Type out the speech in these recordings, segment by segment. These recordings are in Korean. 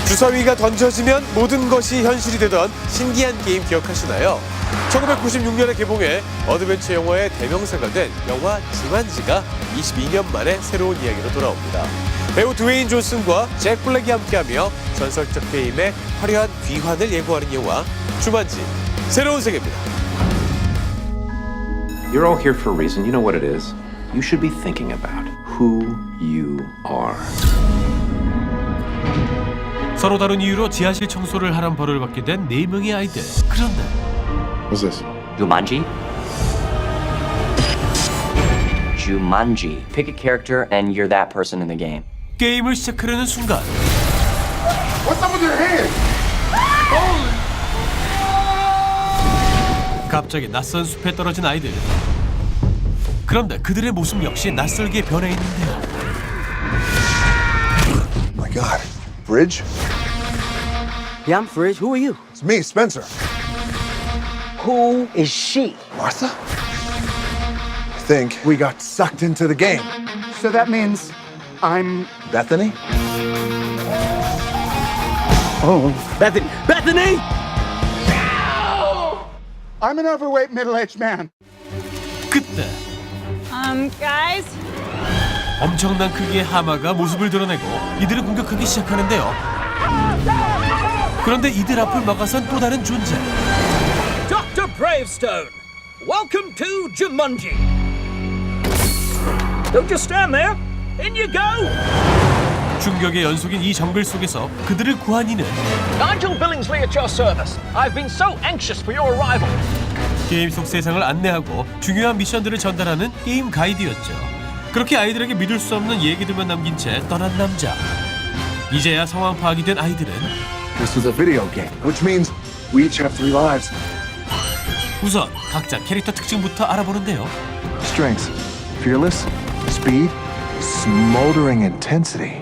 주사위가 던져지면 모든 것이 현실이 되던 신기한 게임 기억하시나요? 1996년에 개봉해 어드벤처 영화의 대명사가 된 영화 주만지가 22년 만에 새로운 이야기로 돌아옵니다. 배우 드웨인 존슨과 잭 블랙이 함께하며 전설적 게임의 화려한 귀환을 예고하는 영화 주만지 새로운 세계입니다. You're all here for a reason. You know what it is. You should be thinking about who you are. 서로 다른 이유로 지하실 청소를 하란 벌을 받게 된 4명의 아이들. 그런데 What's this? Jumanji? Jumanji. Pick a character and you're that person in the game. 게임을 시작하려는 순간 What's up with your hand? 갑자기 낯선 숲에 떨어진 아이들. 그런데 그들의 모습 역시 낯설게 변해 있는데요. My God. Bridge? Yeah, I'm Fridge. Who are you? It's me, Spencer. Who is she? Martha? I think we got sucked into the game. So that means I'm... Bethany? Oh, Bethany. Bethany! I'm an overweight middle-aged man. 그때 Guys? 엄청난 크기의 하마가 모습을 드러내고 이들을 공격하기 시작하는데요. 그런데 이들 앞을 막아선 또 다른 존재. Dr. Bravestone, welcome to Jumanji. Don't just stand there. In you go. 충격의 연속인 이 정글 속에서 그들을 구한 이는 Nigel Billingsley at your service. I've been so anxious for your arrival. 게임 속 세상을 안내하고 중요한 미션들을 전달하는 게임 가이드였죠. 그렇게 아이들에게 믿을 수 없는 얘기들만 남긴 채 떠난 남자. 이제야 상황 파악이 된 아이들은 This is a video game, which means we each have 3 lives. 우선 각자 캐릭터 특징부터 알아보는데요. Strengths: fearless, speed, smoldering intensity.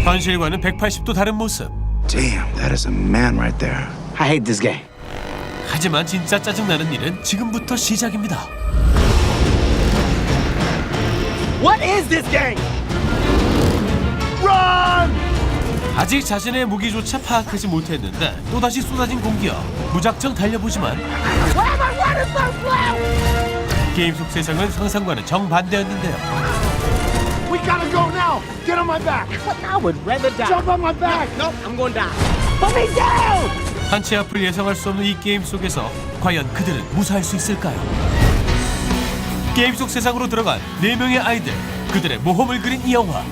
현실과는 180도 다른 모습. Damn, that is a man right there. I hate this game. 하지만 진짜 짜증나는 일은 지금부터 시작입니다. What is this game? 아직 자신의 무기조차 파악하지 못했는데 또다시 쏟아진 공기와 무작정 달려보지만 게임 속 세상은 상상과는 정반대였는데요. We gotta go now. Get on my back. But I would rather die. Jump on my back. No, I'm gonna die. Put me down! 한치 앞을 예상할 수 없는 이 게임 속에서 과연 그들은 무사할 수 있을까요? 게임 속 세상으로 들어간 4명의 아이들, 그들의 모험을 그린 이 영화.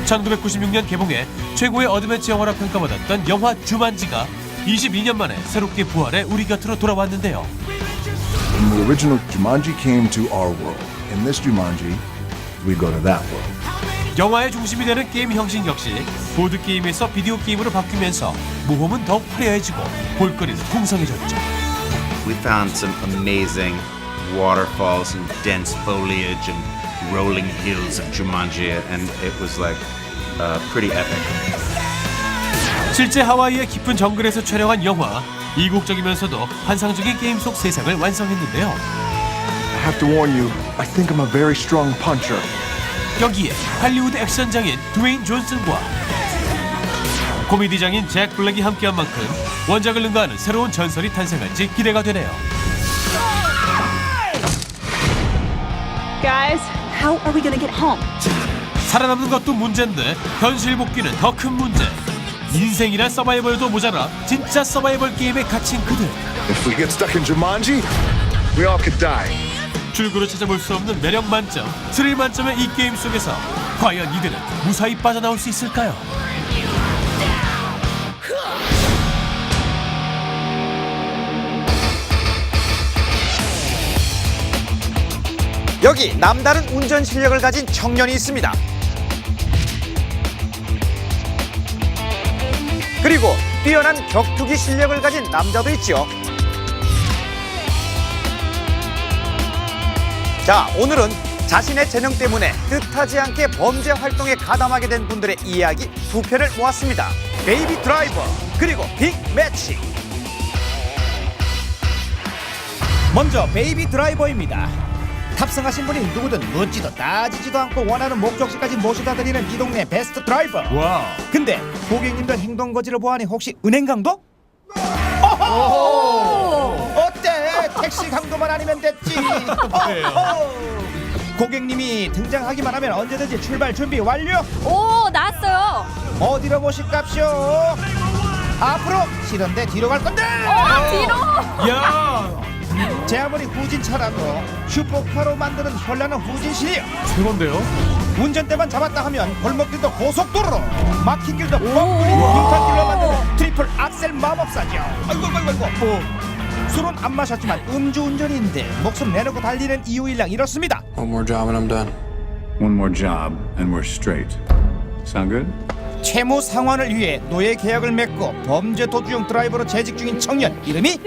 1996년 개봉해 최고의 어드벤처 영화라 평가받았던 영화 주만지가 22년 만에 새롭게 부활해 우리 곁으로 돌아왔는데요. The original Jumanji came to our world. In this Jumanji, we go to that world. 영화의 중심이 되는 게임 형식 역시 보드게임에서 비디오 게임으로 바뀌면서 모험은 더욱 화려해지고 볼거리는 풍성해졌죠. We found some amazing waterfalls and dense foliage and rolling hills of Jumanji, and it was like pretty epic. 실제 하와이의 깊은 정글에서 촬영한 영화, 이국적이면서도 환상적인 게임 속 세상을 완성했는데요. I have to warn you, I think I'm a very strong puncher. 여기에 할리우드 액션장인 드웨인 존슨과 코미디장인 잭 블랙이 함께한 만큼 원작을 능가하는 새로운 전설이 탄생할지 기대가 되네요. Guys, how are we gonna get home? 살아남는 것도 문제인데 현실 복귀는 더 큰 문제. 인생이란 서바이벌도 모자라 진짜 서바이벌 게임에 갇힌 그들. If we get stuck in Jumanji, we all could die. 출구를 찾아볼 수 없는 매력 만점, 스릴 만점의 이 게임 속에서 과연 이들은 무사히 빠져나올 수 있을까요? 여기 남다른 운전 실력을 가진 청년이 있습니다. 그리고 뛰어난 격투기 실력을 가진 남자도 있죠. 자, 오늘은 자신의 재능 때문에 뜻하지 않게 범죄 활동에 가담하게 된 분들의 이야기 2편을 모았습니다. 베이비 드라이버 그리고 빅 매치. 먼저 베이비 드라이버입니다. 탑승하신 분이 누구든 묻지도 따지지도 않고 원하는 목적지까지 모셔다 드리는 이 동네 베스트 드라이버. 와우. 근데 고객님들 행동 거지를 보아하니 혹시 은행 강도? 어때? 택시 강도만 아니면 됐지. 고객님이 등장하기만 하면 언제든지 출발 준비 완료. 오, 나왔어요. 어디로 모실깝쇼? 앞으로 싫은데 뒤로 갈 건데. 뒤로. 야, 제 아무리 후진차라도 슈퍼카로 만드는 현란한 후진실이요. 최고인데요? 운전대만 잡았다 하면 골목길도 고속도로로, 막힌 길도 뻥 뚫린 빙판길로 만드는 트리플 악셀 마법사죠. 아이고. 술은 안 마셨지만 음주운전인데 목숨 내놓고 달리는 이유 일랑 이렇습니다. One more job and I'm done. One more job and we're straight. Sound good? 채무 상환을 위해 노예 계약을 맺고 범죄 도주용 드라이버로 재직 중인 청년 이름이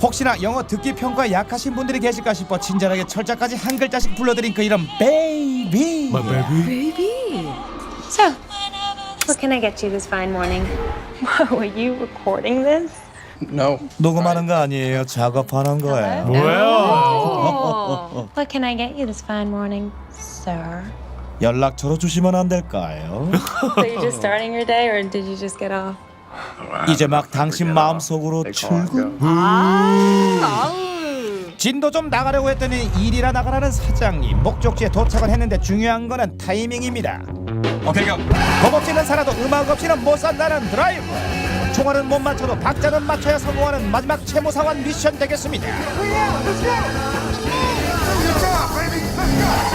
혹시나 영어 듣기 평가에 약하신 분들이 계실까 싶어 친절하게 철자까지 한 글자씩 불러드린 그 이름 베이비. Baby. So, what can I get you this fine morning? Were you recording this? No. 녹음하는 거 아니에요. 작업하는 거예요. What can I get you this fine morning, sir? 연락처로 주시면 안 될까요? So you're just starting your day, or did you just get off? 이제 막 당신 마음속으로 출근. 진도 좀 나가려고 했더니 일이라 나가라는 사장님. 목적지에 도착을 했는데 중요한 거는 타이밍입니다. 오케이, 고. 겁 없이는 살아도 음악 없이는 못 산다는 드라이브. 총알은 못 맞춰도 박자는 맞춰야 성공하는 마지막 채무 상환 미션 되겠습니다.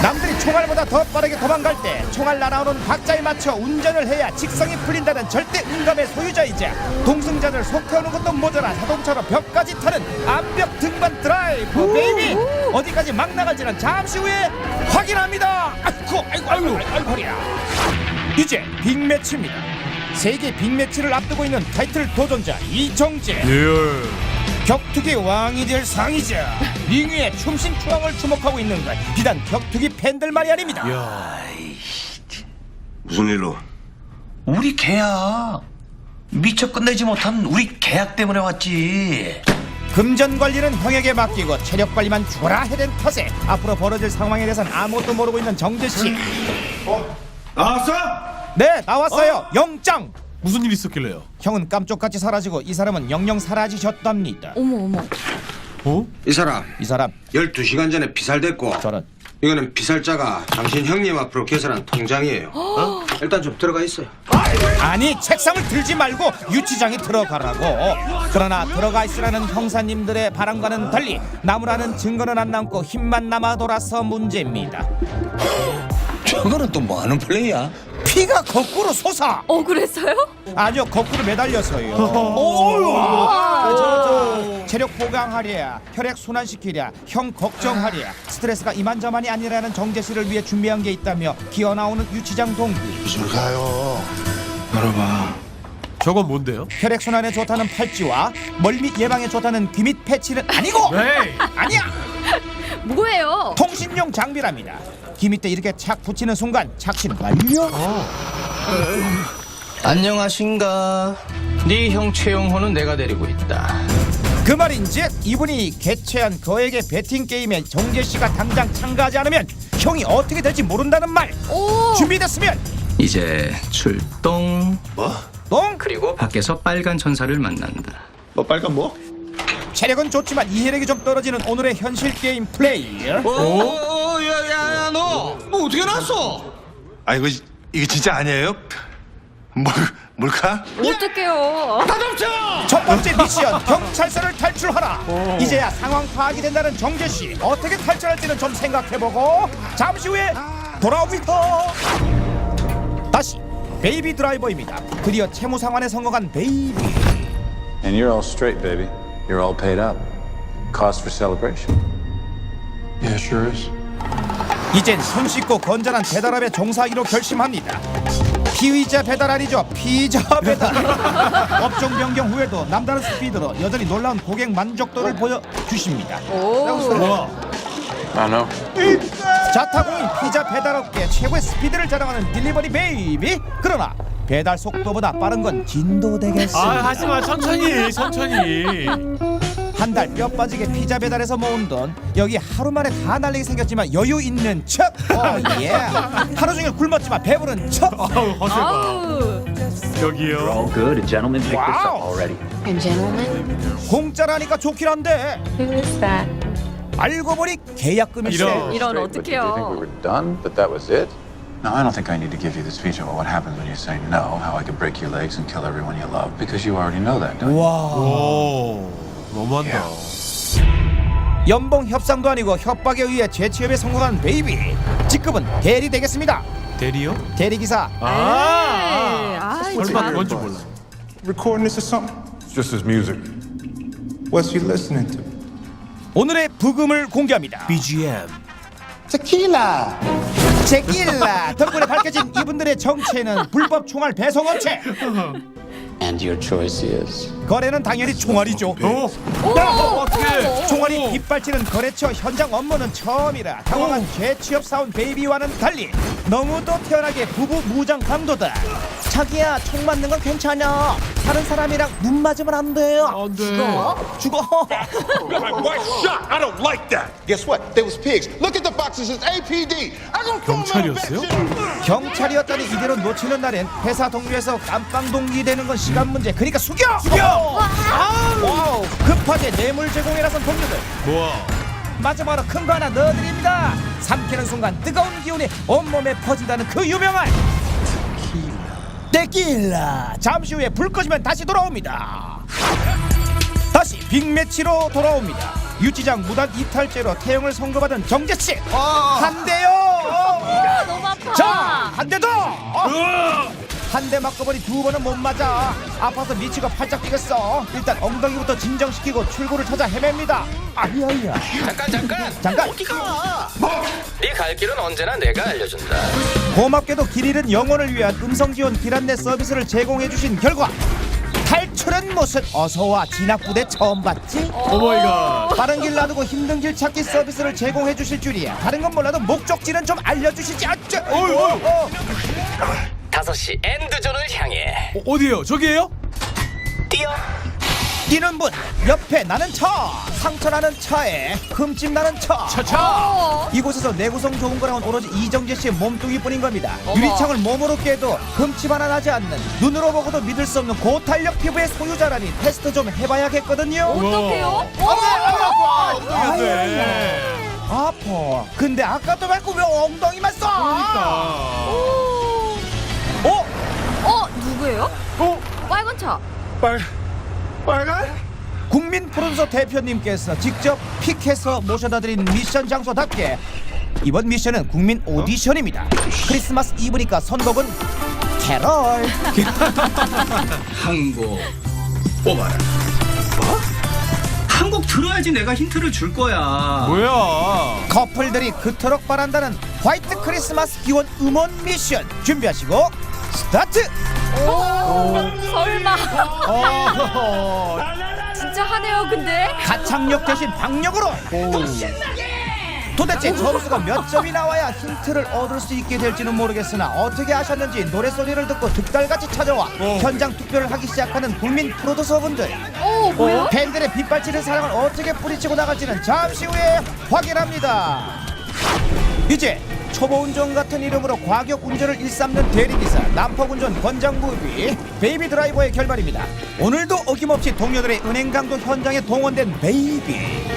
남들이 총알보다 더 빠르게 도망갈 때 총알 날아오는 박자에 맞춰 운전을 해야 직성이 풀린다는 절대 음감의 소유자이자 동승자를 속 태우는 것도 모자라 자동차로 벽까지 타는 암벽 등반 드라이브 베이비. 어디까지 막 나갈지는 잠시 후에 확인합니다. 아이고 허리야. 이제 빅매치입니다. 세계 빅매치를 앞두고 있는 타이틀 도전자 이정재. 격투기 왕이 될 상이자 링 위에 춤신추왕을 주목하고 있는 건 비단 격투기 팬들만이 아닙니다. 무슨 일로? 우리 계약 미처 끝내지 못한 우리 계약 때문에 왔지. 금전 관리는 형에게 맡기고 체력 관리만 죽어라 해댄 탓에 앞으로 벌어질 상황에 대해서는 아무것도 모르고 있는 정재씨. 나왔어? 네, 나왔어요. 영장. 무슨 일 있었길래요? 형은 깜쪽같이 사라지고 이 사람은 영영 사라지셨답니다. 어머. 이 사람 이 사람 12시간 전에 피살됐고 저는 이거는 피살자가 당신 형님 앞으로 계산한 통장이에요. 일단 좀 들어가 있어요. 아니 책상을 들지 말고 유치장에 들어가라고. 그러나 들어가 있으라는 형사님들의 바람과는 달리 나무라는 증거는 안 남고 힘만 남아 돌아서 문제입니다. 저거는 또 뭐하는 플레이야? 피가 거꾸로 솟아. 그랬어요? 아니요, 거꾸로 매달려서요. 체력 보강하랴, 혈액 순환시키랴, 형 걱정하랴. 스트레스가 이만저만이 아니라는 정재씨를 위해 준비한 게 있다며 기어 나오는 유치장 동기. 무슨 가요? 열어봐. 저건 뭔데요? 혈액 순환에 좋다는 팔찌와 멀미 예방에 좋다는 귀밑 패치는 아니고. 에이. 아니야. 뭐예요? 통신용 장비랍니다. 귀밑에 이렇게 착 붙이는 순간 착신 완료. 안녕하신가? 네 형 최영호는 내가 데리고 있다. 그 말인즉 이분이 개최한 거액의 베팅 게임에 정재씨가 당장 참가하지 않으면 형이 어떻게 될지 모른다는 말. 준비됐으면 이제 출동. 똥. 그리고 밖에서 빨간 천사를 만난다. 뭐 빨간 뭐? 체력은 좋지만 이해력이 좀 떨어지는 오늘의 현실 게임 플레이. 야야 너 뭐 어떻게 났어? 아 이거 진짜 아니에요? 뭘까? 어떡해요? 첫 번째 미션 경찰서를 탈출하라. 이제야 상황 파악이 된다는 정재씨. 어떻게 탈출할지는 좀 생각해보고 잠시 후에 돌아옵니다. 다시 베이비 드라이버입니다. 드디어 채무 상환에 성공한 베이비. And you're all straight, baby. You're all paid up. Cause for celebration. Yeah, sure is. 이젠 손쉽고 건전한 배달업에 종사하기로 결심합니다. 피의자 배달 아니죠, 피자 배달. 업종 변경 후에도 남다른 스피드로 여전히 놀라운 고객 만족도를 보여주십니다. I know. 자타공인 피자 배달업계 최고의 스피드를 자랑하는 딜리버리 베이비. 그러나 배달 속도보다 빠른 건 진도 되겠습니다. 하지마, 천천히. 한 달 뼈 빠지게 피자 배달해서 모은 돈 여기 하루 만에 다 날리게 생겼지만 여유 있는 척. 예. 하루 종일 굶었지만 배부른 척. 아우. 여기요. All good. A gentleman picked this up Wow. already. A gentleman? 공짜라니까 좋긴 한데 Who is that? 알고 보니 계약금일세. 이런 어떡해요. were done, that that was it? No, I don't think I need to give you the speech about what happens when you say no, how I could break your legs and kill everyone you love, because you already know that, don't you? 와. 오, 너무한다. 연봉 협상도 아니고 협박에 의해 재취업에 성공한 베이비. 직급은 대리 되겠습니다. 대리요? 대리기사. 설마 그건 줄 몰라. Recording this or something? It's just his music. What's he listening to? 오늘의 부금을 공개합니다. BGM. Tequila. 제끼라 덕분에 밝혀진 이분들의 정체는 불법 총알 배송업체. And your choice is? 거래는 당연히 총알이죠. 어떻게? 총알이 빗발치는 거래처 현장 업무는 처음이라 당황한 재취업 사원 베이비와는 달리 너무도 태연하게 부부 무장 강도다. 자기야 총 맞는 건 괜찮아. 다른 사람이랑 눈 맞으면 안 돼요. 안 돼. 죽어. My wife shot! I don't like that! Guess what? They was pigs. Look at the boxes, it's APD! I don't 경찰이었어요? 경찰이었다니 이대로 놓치는 날엔 회사 동료에서 깜빵 동기되는 건 시간 문제. 그러니까 숙여. 와우. 급하게 뇌물 제공에 나선 동료들. 마지막으로 큰 거 하나 넣어드립니다. 삼키는 순간 뜨거운 기운이 온몸에 퍼진다는 그 유명한 테킬라. 잠시 후에 불 꺼지면 다시 돌아옵니다. 다시 빅매치로 돌아옵니다. 유치장 무단 이탈죄로 태형을 선고받은 정재씨. 한 대요. 너무 아파. 자, 한 대 더. 한 대 맞고 보니 두 번은 못 맞아. 아파서 미치고 팔짝 뛰겠어. 일단 엉덩이부터 진정시키고 출구를 찾아 헤맵니다. 아이야. 잠깐. 네 갈 길은 언제나 내가 알려준다. 고맙게도 길 잃은 영혼을 위한 음성지원 길 안내 서비스를 제공해주신 결과 탈출은 무슨 어서와 진압부대 처음 봤지? 오마이갓. 빠른 길 놔두고 힘든 길 찾기 서비스를 제공해주실 줄이야. 다른 건 몰라도 목적지는 좀 알려주시지. 5시 엔드존을 향해 어디에요? 저기에요? 뛰어. 뛰는 분 옆에 나는 차, 상처 나는 차에 흠집 나는 차. 이곳에서 내구성 좋은 거랑은 오로지 이정재 씨의 몸뚱이뿐인 겁니다. 유리창을 몸으로 깨도 흠집 하나 나지 않는, 눈으로 보고도 믿을 수 없는 고탄력 피부의 소유자라니 테스트 좀 해봐야겠거든요. 어떡해요? 아파. 근데 아까도 말고 왜 엉덩이만 써? 누구예요? 빨간 차. 국민 프로듀서 대표님께서 직접 픽해서 모셔다드린 미션 장소답게 이번 미션은 국민 오디션입니다. 크리스마스 이브니까 선곡은 캐럴. 한곡 뽑아라. 한 곡 들어야지 내가 힌트를 줄 거야. 뭐야? 커플들이 그토록 바란다는 화이트 크리스마스 기원 음원 미션 준비하시고 스타트. 설마. 진짜 하네요, 근데. 가창력 대신 박력으로. 도대체 점수가 몇 점이 나와야 힌트를 얻을 수 있게 될지는 모르겠으나 어떻게 하셨는지 노래소리를 듣고 득달같이 찾아와 현장 투표를 하기 시작하는 국민 프로듀서분들. 뭐야? 팬들의 빗발치는 사랑을 어떻게 뿌리치고 나갈지는 잠시 후에 확인합니다. 이제 초보 운전 같은 이름으로 과격 운전을 일삼는 대리기사, 난폭 운전 권장무비, 베이비 드라이버의 결말입니다. 오늘도 어김없이 동료들의 은행 강도 현장에 동원된 베이비.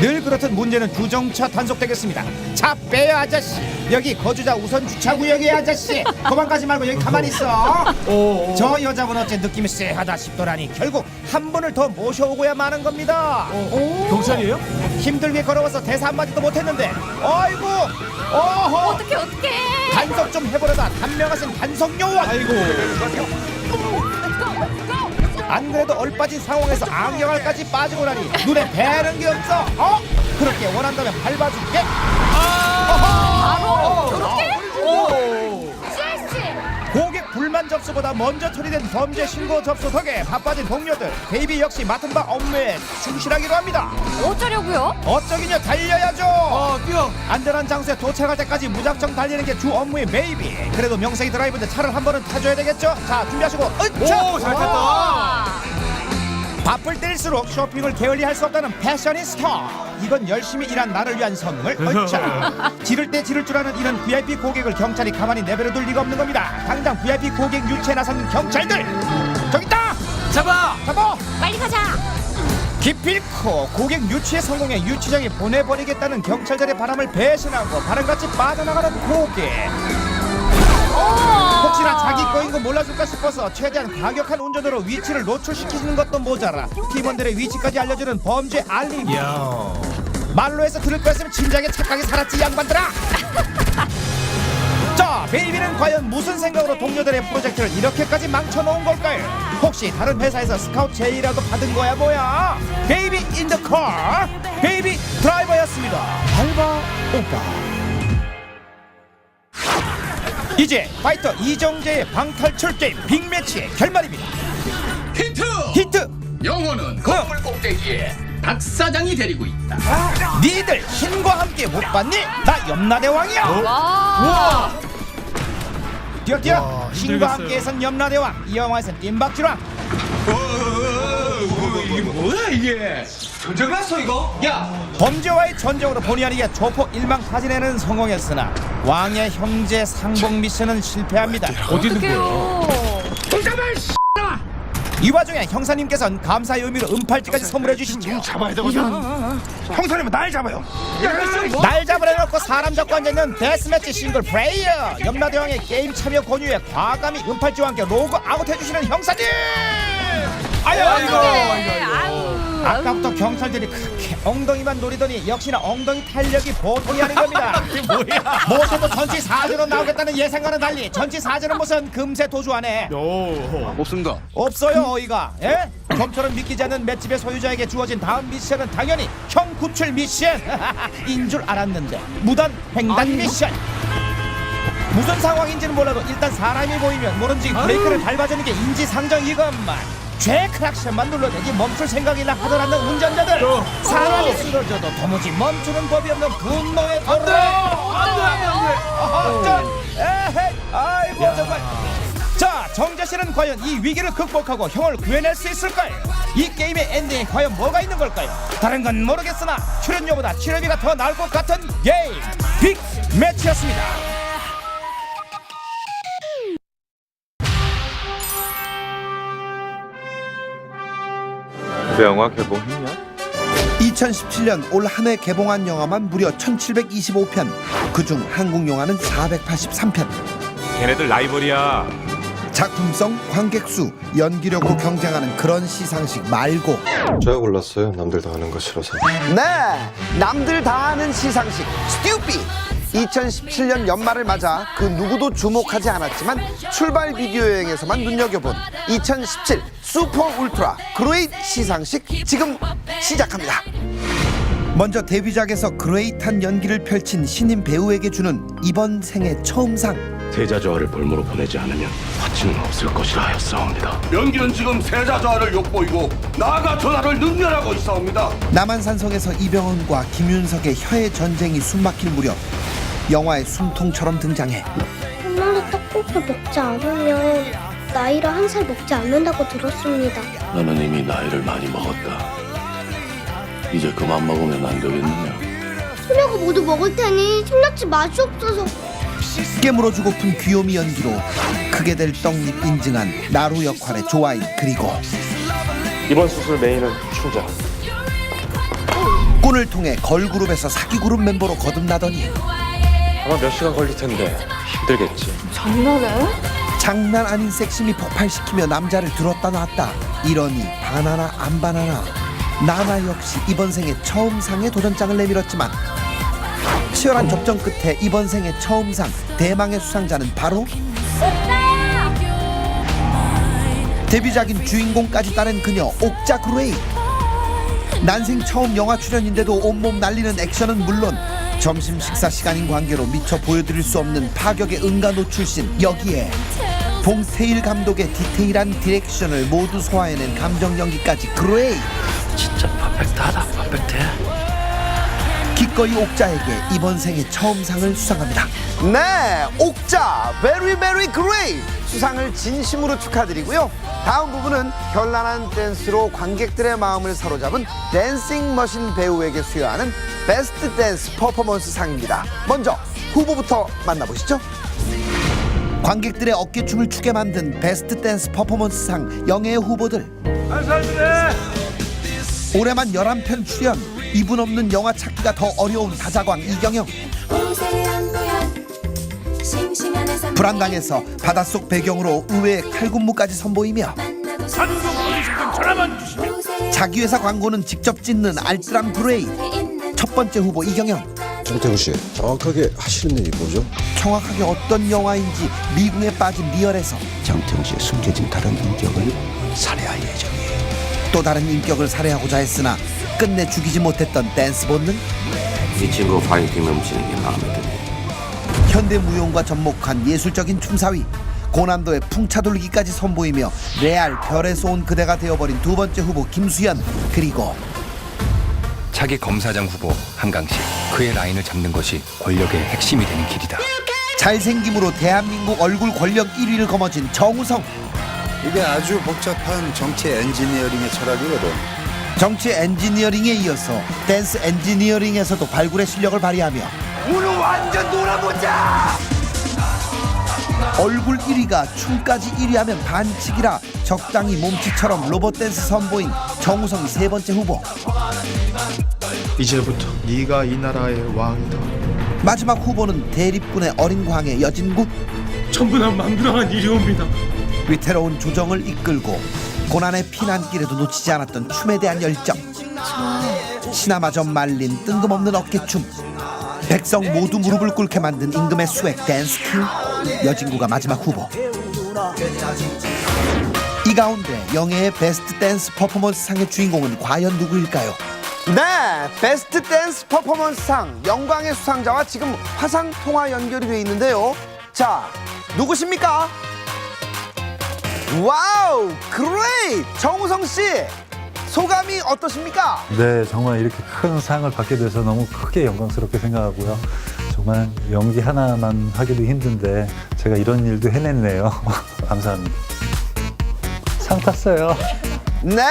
늘 그렇듯 문제는 주정차 단속되겠습니다. 차 빼요 아저씨. 여기 거주자 우선 주차구역이에요 아저씨. 도망가지 말고 여기 가만히 있어. 저 여자분 어째 느낌이 쎄하다 싶더라니 결국 한 분을 더 모셔오고야 마는 겁니다. 경찰이에요? 힘들게 걸어와서 대사 한마디도 못했는데 아이고 어허 어떡해. 단속 좀 해보려다 단명하신 단속 요원. 아이고. 안 그래도 얼빠진 상황에서 안경알까지 빠지고 나니 눈에 뵈는 게 없어. 그렇게 원한다면 밟아줄게. 바로 저렇게? 실시. 고객 불만 불만 접수보다 먼저 처리된 범죄 신고 접수 덕에 바빠진 동료들. 베이비 역시 맡은 바 업무에 충실하기로 합니다. 어쩌려고요? 어쩌긴요, 달려야죠. 뛰어. 안전한 장소에 도착할 때까지 무작정 달리는 게 주 업무의 베이비. 그래도 명색이 드라이브인데 차를 한 번은 타줘야 되겠죠. 자, 준비하시고 으쌰! 오, 잘 탔다. 바쁠 때일수록 쇼핑을 게을리할 수 없다는 패셔니스타. 이건 열심히 일한 나를 위한 선물. 으쌰. 지를 때 지를 줄 아는 이런 VIP 고객을 경찰이 가만히 내버려둘 리가 없는 겁니다. 당장 VIP 고객 유치에 나선 경찰들. 저기 있다. 잡아. 빨리 가자. 기필코 고객 유치에 성공해 유치장에 보내버리겠다는 경찰들의 바람을 배신하고 바람같이 빠져나가는 고객. 혹시나 자기 거인 거 몰라줄까 싶어서 최대한 과격한 운전으로 위치를 노출시키는 것도 모자라 팀원들의 위치까지 알려주는 범죄 알림이. 말로 해서 들을 거였으면 진작에 착하게 살았지, 이 양반들아. 자, 베이비는 과연 무슨 생각으로 동료들의 프로젝트를 이렇게까지 망쳐놓은 걸까요? 혹시 다른 회사에서 스카우트 제의라도 받은 거야 뭐야? 베이비 인 더 카, 베이비 드라이버였습니다. 알바 오빠. 이제 파이터 이정재의 방탈출 게임 빅매치의 결말입니다. 힌트! 영호는 건물 꼭대기에 박 사장이 데리고 있다. 니들 신과 함께 못 봤니? 나 염라대왕이야. 와. 뛰어. 신과 함께에선 염라대왕, 이 영화에선 뜀박질왕. 이게 뭐야 이게? 전쟁 났어 이거? 야! 범죄와의 전쟁으로 본의 아니게 조폭 일망타진에는 성공했으나 왕의 형제 상봉 미션은 실패합니다. 어디 있는 거야? 이 와중에 형사님께서는 감사의 의미로 은팔찌까지 선물해 주시죠. 잡아야 되거든. 형사님은 날 잡아요. 날 잡으려놓고 사람 잡고 앉아있는 데스매치 싱글 플레이어. 염라대왕의 게임 참여 권유에 과감히 은팔찌와 함께 로그 아웃 해주시는 형사님. 아이고. 아까부터 경찰들이 그렇게 엉덩이만 노리더니 역시나 엉덩이 탄력이 보통이 아닌 겁니다. 못해도 전치 4주로 나오겠다는 예상과는 달리 전치 4주는 무슨 금세 도주 안에 없습니다. 없어요. 어이가. 예? 좀처럼 믿기지 않는 맷집의 소유자에게 주어진 다음 미션은 당연히 형 구출 미션. 인 줄 알았는데 무단 횡단 미션. 무슨 상황인지는 몰라도 일단 사람이 보이면 모른지 브레이크를 밟아주는 게 인지상정 이것만. 죄 크락션만 눌러대지 멈출 생각이나 하들 않는 운전자들. 사람이 쓰러져도 도무지 멈추는 법이 없는 분노의 도래. 안돼. 아이고 정말. 자, 정재씨는 과연 이 위기를 극복하고 형을 구해낼 수 있을까요? 이 게임의 엔딩에 과연 뭐가 있는 걸까요? 다른 건 모르겠으나 출연료보다 치료비가 더 나을 것 같은 게임 빅 매치였습니다. 그 영화 개봉했냐? 2017년 올 한 해 개봉한 영화만 무려 1725편, 그중 한국 영화는 483편. 걔네들 라이벌이야. 작품성, 관객수, 연기력으로 경쟁하는 그런 시상식 말고 제가 골랐어요. 남들 다 하는 거 싫어서. 네! 남들 다 하는 시상식 스튜피! 2017년 연말을 맞아 그 누구도 주목하지 않았지만 출발 비디오 여행에서만 눈여겨본 2017 슈퍼 울트라 그레이트 시상식 지금 시작합니다. 먼저 데뷔작에서 그레이트한 연기를 펼친 신인 배우에게 주는 이번 생애 처음 상. 세자저하를 볼모로 보내지 않으면 화치는 없을 것이라 하였사옵니다. 연기는 지금 세자저하를 욕보이고 나아가 전하를 능멸하고 있사옵니다. 남한산성에서 이병헌과 김윤석의 혀의 전쟁이 숨막힐 무렵 영화의 숨통처럼 등장해. 엄마가 떡볶이 먹지 않으면 나이를 한 살 먹지 않는다고 들었습니다. 너는 이미 나이를 많이 먹었다. 이제 그만 먹으면 안 되겠느냐? 소녀가 모두 먹을 테니 심락지 맛이 없어서. 깨물어주고픈 귀요미 연기로 크게 될 떡잎 인증한 나루 역할의 조아인. 그리고 이번 수술 메인은 춘자. 꾼을 통해 걸그룹에서 사기그룹 멤버로 거듭나더니 아마 몇 시간 걸릴 텐데 힘들겠지. 장난해? 장난 아닌 섹심이 폭발시키며 남자를 들었다 놨다. 이러니 반하나 안 반하나. 나나 역시 이번 생에 처음 상에 도전장을 내밀었지만 치열한 접전 끝에 이번 생에 처음 상 대망의 수상자는 바로 데뷔작인 주인공까지 따른 그녀 옥자 그레이. 난생 처음 영화 출연인데도 온몸 날리는 액션은 물론 점심 식사 시간인 관계로 미처 보여드릴 수 없는 파격의 응가 노출신. 여기에 봉태일 감독의 디테일한 디렉션을 모두 소화해낸 감정 연기까지 그레이. 진짜 퍼펙트하다. 퍼펙트해. 기꺼이 옥자에게 이번 생애 처음 상을 수상합니다. 네, 옥자 very very great 수상을 진심으로 축하드리고요. 다음 부분은 현란한 댄스로 관객들의 마음을 사로잡은 댄싱 머신 배우에게 수여하는 베스트 댄스 퍼포먼스 상입니다. 먼저 후보부터 만나보시죠. 관객들의 어깨춤을 추게 만든 베스트 댄스 퍼포먼스 상 영예의 후보들. 올해만 11편 출연, 이분 없는 영화 찾기가 더 어려운 다자광 이경영. 불안당에서 바닷속 배경으로 의외의 칼군무까지 선보이며 자기 회사 광고는 직접 찍는 알뜰한 그레이. 첫 번째 후보 이경영. 정태구 씨, 정확하게 하시는 일이 뭐죠? 정확하게 어떤 영화인지 미궁에 빠진 리얼에서 정태구 씨의 숨겨진 다른 인격을 살해할 예정이에요. 또 다른 인격을 살해하고자 했으나 끝내 죽이지 못했던 댄스 본능. 이 친구 파이팅 넘치는 게 마음에 드네. 현대무용과 접목한 예술적인 춤사위. 고난도의 풍차돌기까지 선보이며 레알 별에서 온 그대가 되어버린 두 번째 후보 김수현. 그리고 차기 검사장 후보 한강식. 그의 라인을 잡는 것이 권력의 핵심이 되는 길이다. 잘생김으로 대한민국 얼굴 권력 1위를 거머쥔 정우성. 이게 아주 복잡한 정치 엔지니어링의 철학이거든. 정치 엔지니어링에 이어서 댄스 엔지니어링에서도 발굴의 실력을 발휘하며 오늘 완전 놀아보자. 얼굴 1위가 춤까지 1위하면 반칙이라 적당히 몸치처럼 로봇 댄스 선보인 정우성이 세 번째 후보. 이제부터 네가 이 나라의 왕이다. 마지막 후보는 대립군의 어린 광해 여진구. 전부 다 만들어간 일이옵니다. 위태로운 조정을 이끌고 고난의 피난길에도 놓치지 않았던 춤에 대한 열정. 신화마저 말린 뜬금없는 어깨춤. 백성 모두 무릎을 꿇게 만든 임금의 스웩 댄스킹 여진구가 마지막 후보. 이 가운데 영예의 베스트 댄스 퍼포먼스 상의 주인공은 과연 누구일까요? 네, 베스트 댄스 퍼포먼스 상 영광의 수상자와 지금 화상 통화 연결이 돼 있는데요. 자, 누구십니까? 와우, 그레이트! 정우성 씨, 소감이 어떠십니까? 네, 정말 이렇게 큰 상을 받게 돼서 너무 크게 영광스럽게 생각하고요. 정말 연기 하나만 하기도 힘든데 제가 이런 일도 해냈네요. 감사합니다. 상 탔어요. 네,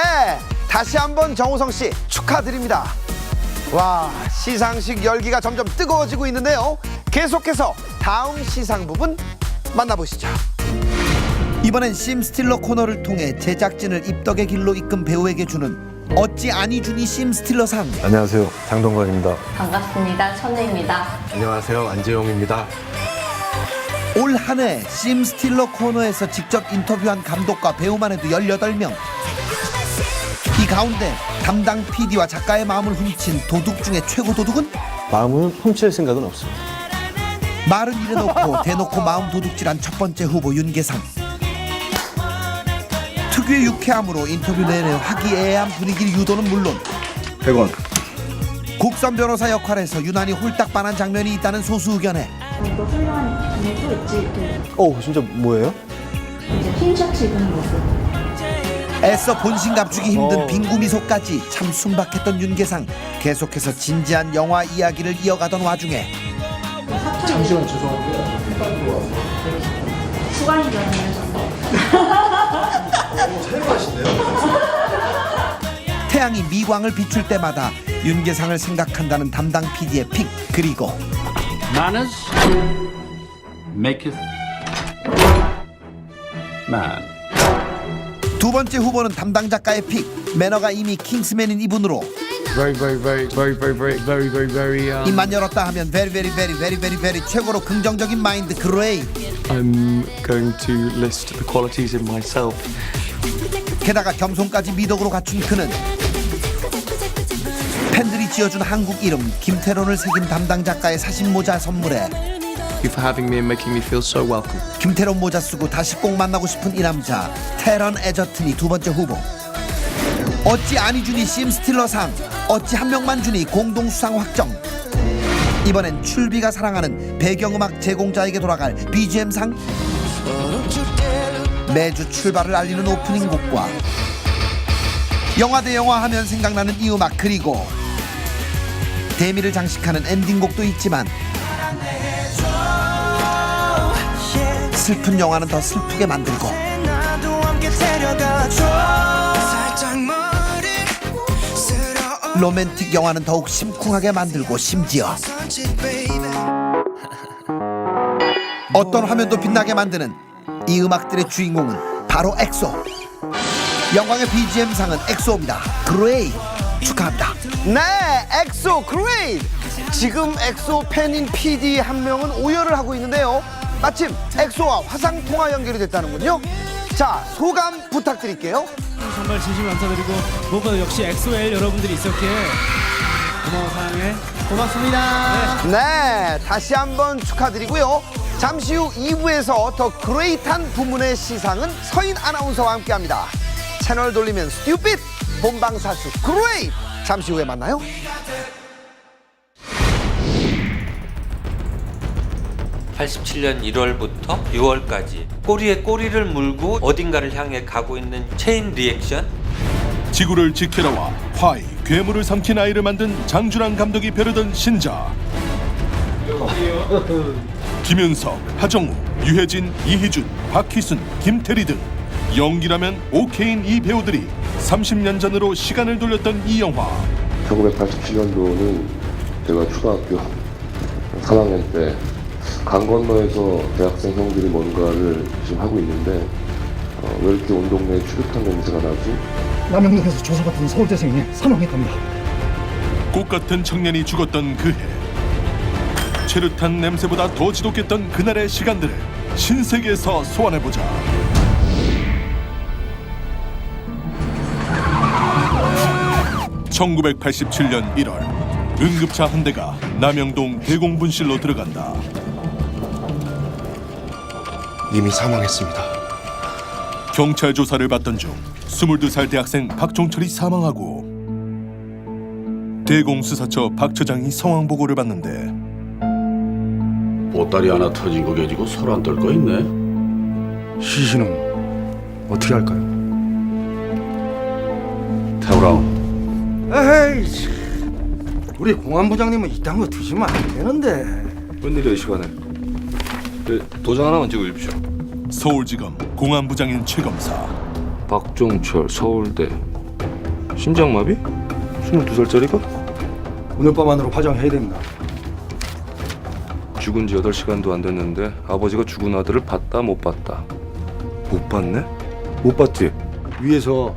다시 한번 정우성 씨 축하드립니다. 와, 시상식 열기가 점점 뜨거워지고 있는데요. 계속해서 다음 시상 부분 만나보시죠. 이번엔 심스틸러 코너를 통해 제작진을 입덕의 길로 이끈 배우에게 주는 어찌 아니 주니 심스틸러상. 안녕하세요, 장동건입니다. 반갑습니다. 천우입니다. 안녕하세요, 안재용입니다. 올 한 해 심스틸러 코너에서 직접 인터뷰한 감독과 배우만 해도 18명. 이 가운데 담당 PD와 작가의 마음을 훔친 도둑 중에 최고 도둑은? 마음을 훔칠 생각은 없습니다. 말은 이래놓고 대놓고 마음 도둑질한 첫 번째 후보 윤계상. 특유의 유쾌함으로 인터뷰 내내 화기애애한 분위기를 유도는 물론 100원. 국선 변호사 역할에서 유난히 홀딱 반한 장면이 있다는 소수 의견에 또 훌륭한 점이 또 있지. 진짜 뭐예요? 이제 흰셔츠 입은 모습. 애써 본심 감추기 힘든 빙구 미소까지 참 순박했던 윤계상. 계속해서 진지한 영화 이야기를 이어가던 와중에 잠시만 죄송한데요. 수관이 변하면서. 태양이 미광을 비출 때마다 윤계상을 생각한다는 담당 PD의 픽. 그리고 Manners maketh man. 두 번째 후보는 담당 작가의 픽. 매너가 이미 킹스맨인 이분으로 입만 열었다 하면 very 최고로 긍정적인 마인드 그레이. I'm going to list the qualities in myself. 게다가 겸손까지 미덕으로 갖춘 그는 팬들이 지어준 한국 이름 김태론을 새긴 담당 작가의 사신 모자 선물에 Thank you for having me and making me feel so welcome. 김태론 모자 쓰고 다시 꼭 만나고 싶은 이 남자 테런 에저튼이 두 번째 후보. 어찌 아니 주니 심스틸러상, 어찌 한 명만 주니 공동수상 확정. 이번엔 출비가 사랑하는 배경음악 제공자에게 돌아갈 BGM상. 매주 출발을 알리는 오프닝 곡과 영화 대 영화 하면 생각나는 이 음악, 그리고 대미를 장식하는 엔딩곡도 있지만 슬픈 영화는 더 슬프게 만들고 로맨틱 영화는 더욱 심쿵하게 만들고, 심지어 어떤 화면도 빛나게 만드는 이 음악들의 주인공은 바로 엑소. 영광의 BGM상은 엑소입니다. 그레이 축하합니다. 네, 엑소 그레이. 지금 엑소 팬인 PD 한 명은 오열을 하고 있는데요. 마침 엑소와 화상 통화 연결이 됐다는군요. 자, 소감 부탁드릴게요. 정말 진심 감사드리고 무엇보다 역시 엑소엘 여러분들이 있었기에 고마워, 사랑해. 고맙습니다. 네, 다시 한번 축하드리고요. 잠시 후 2부에서 더 그레이트한 부문의 시상은 서인 아나운서와 함께합니다. 채널 돌리면 스튜핏 본방사수 그레이트. 잠시 후에 만나요. (87년 1월부터 6월까지) 꼬리에 꼬리를 물고 어딘가를 향해 가고 있는 체인 리액션. 지구를 지키러와 화이, 괴물을 삼킨 아이를 만든 장준환 감독이 벼르던 신작. 김윤석, 하정우, 유해진, 이희준, 박희순, 김태리 등 연기라면 오케이인 이 배우들이 30년 전으로 시간을 돌렸던 이 영화. 1987년도는 제가 초등학교 3학년 때 강 건너에서 대학생 형들이 뭔가를 지금 하고 있는데 왜 이렇게 온 동네에 추루탄 냄새가 나지? 남영동에서 조사받던 서울대생이 사망했답니다. 꽃 같은 청년이 죽었던 그 해. 체류탄 냄새보다 더 지독했던 그날의 시간들을 신세계에서 소환해보자. (1987년 1월) 응급차 한 대가 남영동 대공분실로 들어간다. 이미 사망했습니다. 경찰 조사를 받던 중 22살 대학생 박종철이 사망하고 대공수사처 박 처장이 상황 보고를 받는데 보따리 하나 터진 거 가지고 손 안 떨고 있네. 시신은 어떻게 할까요? 태우라. 에이, 우리 공안부장님은 이딴 거 드시면 안 되는데. 웬일이야 이 시간에? 도장 하나만 찍어주십시오. 서울지검 공안부장인 최검사. 박종철, 서울대. 심장마비? 22살짜리가? 오늘 밤 안으로 파정해야 됩니다. 죽은 지 8시간도 안 됐는데 아버지가 죽은 아들을 봤다 못 봤다? 못 봤네? 못 봤지? 위에서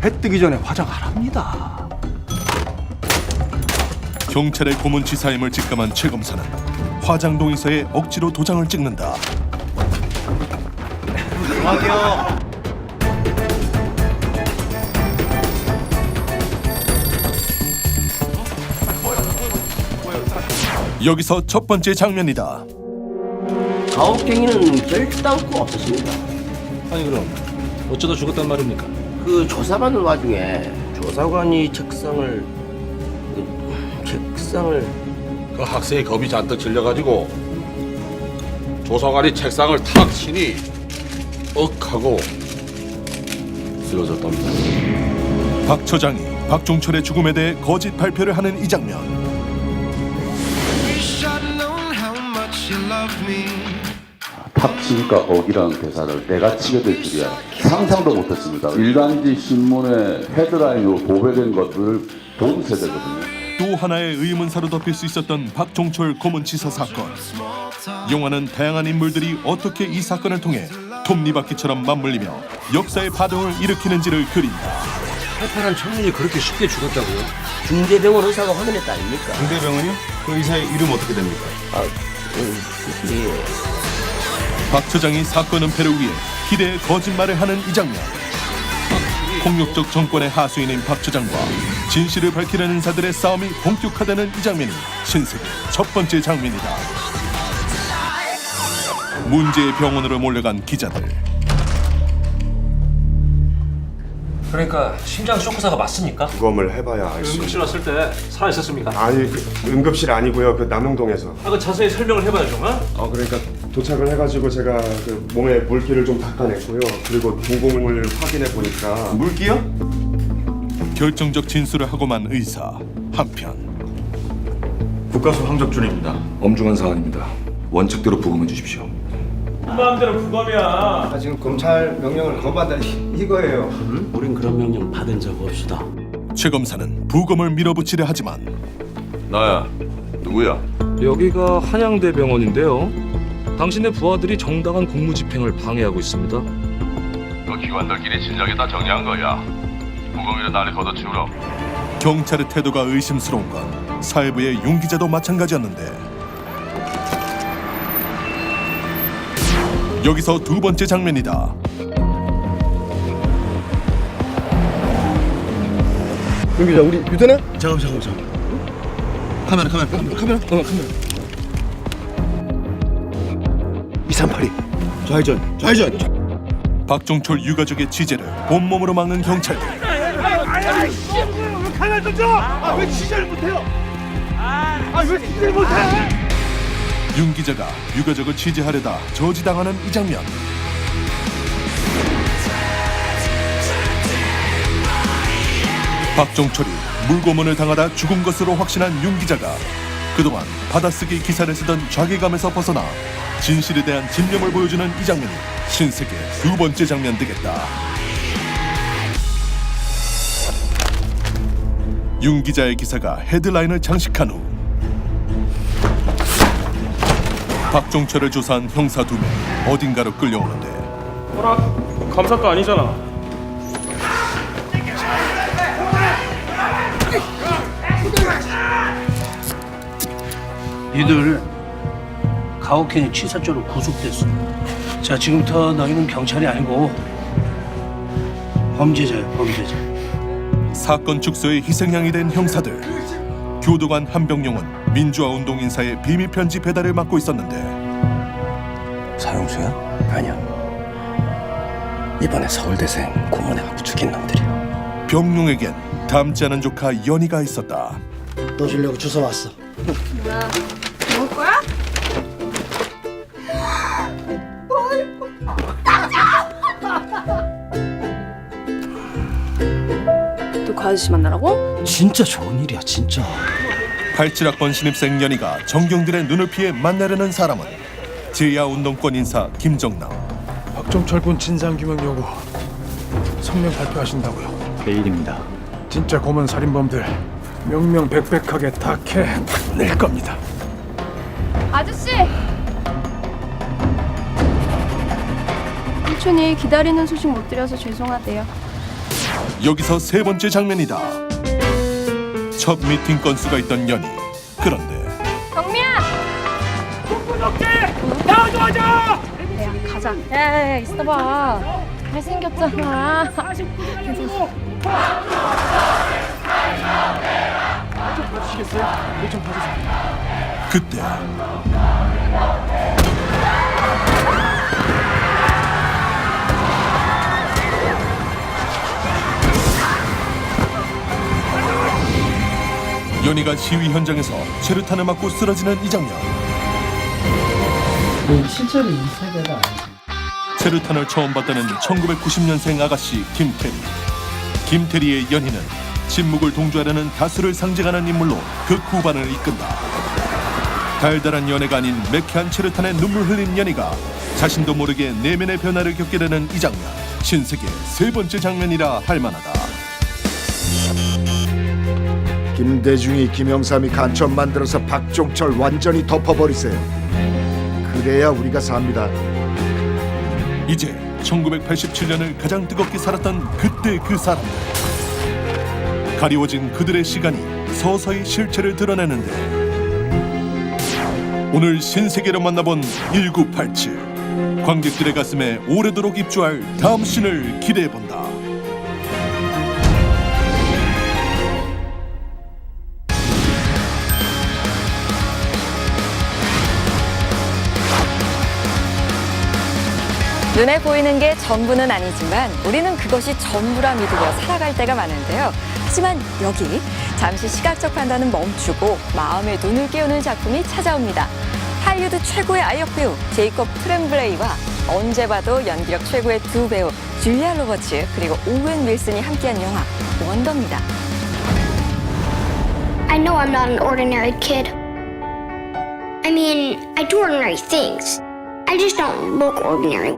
해 뜨기 전에 화장하랍니다. 경찰의 고문치사임을 직감한 최검사는 화장동에서의 억지로 도장을 찍는다. 여기서 첫 번째 장면이다. 가혹행위는 결단코 없었습니다. 아니 그럼 어쩌다 죽었단 말입니까? 그 조사받는 와중에 조사관이 책상을 그 학생이 겁이 잔뜩 질려가지고 조사관이 책상을 탁 치니 하고 쓰러졌답니다. 박 처장이 박종철의 죽음에 대해 거짓 발표를 하는 이 장면. 탁 치니까 억이라는 대사를 내가 치게 될 줄이야 상상도 못했습니다. 일간지 신문의 헤드라인으로 도배된 것들을 본 세대거든요. 또 하나의 의문사로 덮일 수 있었던 박종철 고문치사 사건. 영화는 다양한 인물들이 어떻게 이 사건을 통해 톱니바퀴처럼 맞물리며 역사의 파동을 일으키는지를 그린다. 팔팔한 청년이 그렇게 쉽게 죽었다고요? 중대병원 의사가 확인했다 아닙니까? 중대병원이요? 그 의사의 이름 어떻게 됩니까? 박 처장이 사건 은폐를 위해 기대의 거짓말을 하는 이 장면. 폭력적 정권의 하수인인 박 처장과 진실을 밝히려는 인사들의 싸움이 본격화되는 이 장면이 신세계 첫 번째 장면이다. 문제의 병원으로 몰려간 기자들. 그러니까 심장 쇼크사가 맞습니까? 부검을 해봐야 알 수. 응급실 왔을 때 살아 있었습니까? 아니, 그 응급실 아니고요. 그 남영동에서. 그 자세히 설명을 해봐야죠. 그러니까 도착을 해가지고 제가 그 몸에 물기를 좀 닦아냈고요. 그리고 부검을 확인해 보니까 물기요? 결정적 진술을 하고만 의사. 한편 국가수 황적준입니다. 엄중한 사안입니다. 원칙대로 부검해 주십시오. 마음대로 부검이야. 지금 검찰 명령을 거부한다 이거예요. 우린 그런 명령 받은 적 없수다. 최 검사는 부검을 밀어붙이려 하지만 나야. 누구야? 여기가 한양대병원인데요. 당신의 부하들이 정당한 공무집행을 방해하고 있습니다. 너 기관들끼리 진작에 다 정리한 거야. 무거움이라 나를 걷어치우라. 경찰의 태도가 의심스러운 건 사회부의 윤 기자도 마찬가지였는데 여기서 두 번째 장면이다. 윤 기자, 우리 유대나? 잠깐. 카메라. 238이 좌회전. 박종철 유가족의 취재를 온몸으로 막는 경찰들. 카메라 던져! 왜 취재를 못해요? 왜 취재를 못해? 윤 기자가 유가족을 취재하려다 저지당하는 이 장면. 박종철이 물고문을 당하다 죽은 것으로 확신한 윤 기자가 그동안 받아쓰기 기사를 쓰던 자괴감에서 벗어나 진실에 대한 집념을 보여주는 이 장면이 신세계 두 번째 장면 되겠다. 윤 기자의 기사가 헤드라인을 장식한 후 박종철을 조사한 형사 2명 어딘가로 끌려오는데 감사도 아니잖아. 니들 가혹행위 치사죄로 구속됐어. 자, 지금부터 너희는 경찰이 아니고 범죄자야, 범죄자. 사건 축소의 희생양이 된 형사들. 교도관 한병용은 민주화 운동 인사의 비밀 편지 배달을 맡고 있었는데 사형수야? 아니야. 이번에 서울대생 고문에 갖고 죽인 놈들이야. 병용에겐 닮지 않은 조카 연희가 있었다. 너 주려고 주워 왔어. 먹을 거야? 또 그 아저씨 만나라고? 진짜 좋은 일이야, 진짜. 87학번 신입생 연희가 정경들의 눈을 피해 만나려는 사람은 제야 운동권 인사 김정남. 박종철 군 진상규명 요구 성명 발표하신다고요? 내일입니다. 진짜 검은 살인범들 명명백백하게 다 캐낼 겁니다. 아저씨! 삼촌이 기다리는 소식 못 드려서 죄송하대요. 여기서 세 번째 장면이다. 첫 미팅 건수가 있던 연희. 그런데 경미야! 나와줘! 야, 가자. 야, 있어봐. 잘생겼잖아. 그때 연희가 시위 현장에서 최루탄을 맞고 쓰러지는 이 장면. 실제로 이 세대가 최루탄을 처음 봤다는 1990년생 아가씨 김태리. 김태리의 연희는 침묵을 동조하려는 다수를 상징하는 인물로 그 후반을 이끈다. 달달한 연애가 아닌 매캐한 최루탄에 눈물 흘린 연희가 자신도 모르게 내면의 변화를 겪게 되는 이 장면. 신세계 세 번째 장면이라 할 만하다. 김대중이 김영삼이 간첩 만들어서 박종철 완전히 덮어버리세요. 그래야 우리가 삽니다. 이제 1987년을 가장 뜨겁게 살았던 그때 그 사람들. 가리워진 그들의 시간이 서서히 실체를 드러내는데 오늘 신세계로 만나본 1987. 관객들의 가슴에 오래도록 입주할 다음 씬을 기대해본다. 눈에 보이는 게 전부는 아니지만 우리는 그것이 전부라 믿으며 살아갈 때가 많은데요. 하지만 여기 잠시 시각적 판단은 멈추고 마음의 눈을 깨우는 작품이 찾아옵니다. 할리우드 최고의 아역 배우 제이콥 트렘블레이와 언제 봐도 연기력 최고의 두 배우 줄리아 로버츠 그리고 오웬 윌슨이 함께한 영화 원더입니다. I know I'm not an ordinary kid. I mean, I do ordinary things. I just don't look ordinary.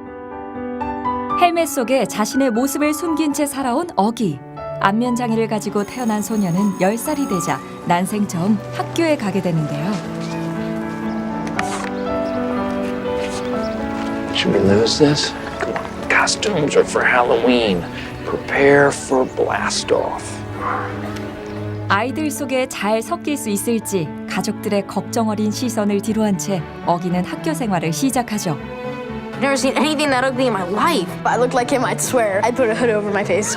헬멧 속에 자신의 모습을 숨긴 채 살아온 어기. 안면 장애를 가지고 태어난 소녀는 10살이 되자 난생 처음 학교에 가게 되는데요. Should we lose this? Come on. Costumes are for Halloween. Prepare for blast-off. 아이들 속에 잘 섞일 수 있을지 가족들의 걱정 어린 시선을 뒤로한 채 어기는 학교 생활을 시작하죠. I've never seen anything that ugly in my life. If I looked like him, I'd swear. I'd put a hood over my face.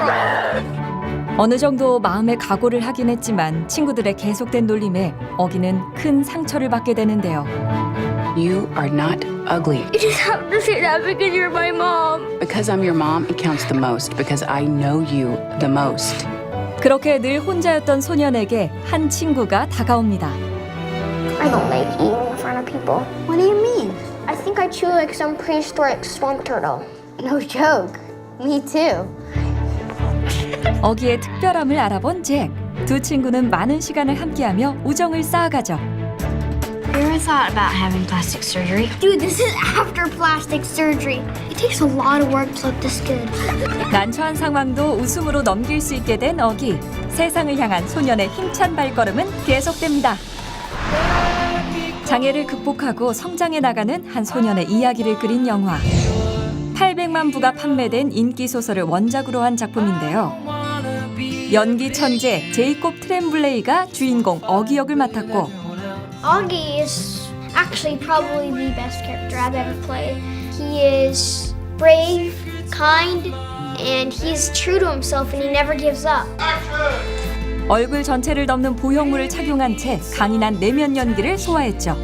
어느 정도 마음의 각오를 하긴 했지만 친구들의 계속된 놀림에 어기는 큰 상처를 받게 되는데요. You are not ugly. You just have to say that because you're my mom. Because I'm your mom, it counts the most. Because I know you the most. 그렇게 늘 혼자였던 소년에게 한 친구가 다가옵니다. I don't like eating in front of people. What do you mean? I think I chew like some prehistoric swamp turtle. No joke. Me too. 어기의 특별함을 알아본 잭. 두 친구는 많은 시간을 함께하며 우정을 쌓아가죠. You ever thought about having plastic surgery? Dude, this is after plastic surgery. It takes a lot of work to look this good. 난처한 상황도 웃음으로 넘길 수 있게 된 어기. 세상을 향한 소년의 힘찬 발걸음은 계속됩니다. 장애를 극복하고 성장해 나가는 한 소년의 이야기를 그린 영화. 800만 부가 판매된 인기 소설을 원작으로 한 작품인데요. 연기 천재 제이콥 트렘블레이가 주인공 어기 역을 맡았고 Augie is actually probably the best character I've ever played. He is brave, kind, and he's true to himself and he never gives up. 얼굴 전체를 덮는 보형물을 착용한 채 강인한 내면 연기를 소화했죠.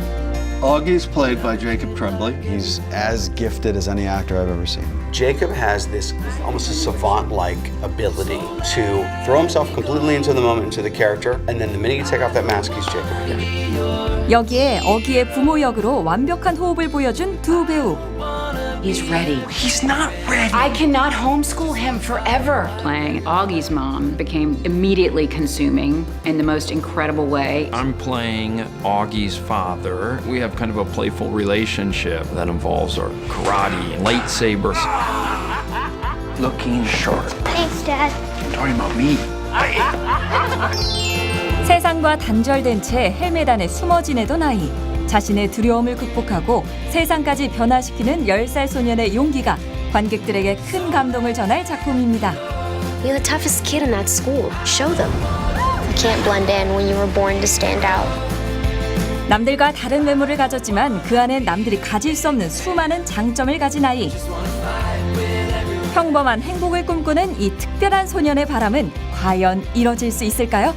Augie is played by Jacob Tremblay. He's as gifted as any actor I've ever seen. Jacob has this almost a savant-like ability to throw himself completely into the moment, into the character, and then the minute you take off that mask, he's Jacob again. 여기에 어기의 부모 역으로 완벽한 호흡을 보여준 두 배우. He's ready. He's not ready. I cannot homeschool him forever. Playing Augie's mom became immediately consuming in the most incredible way. I'm playing Augie's father. We have kind of a playful relationship that involves our karate and lightsabers. Looking sharp. Thanks, Dad. Talking about me. 세상과 단절된 채 헬멧 안에 숨어 지내던 아이. 자신의 두려움을 극복하고 세상까지 변화시키는 10살 소년의 용기가 관객들에게 큰 감동을 전할 작품입니다. You're the toughest kid in that school. Show them. You can't blend in when you were born to stand out. 남들과 다른 외모를 가졌지만 그 안엔 남들이 가질 수 없는 수많은 장점을 가진 아이. 평범한 행복을 꿈꾸는 이 특별한 소년의 바람은 과연 이뤄질 수 있을까요?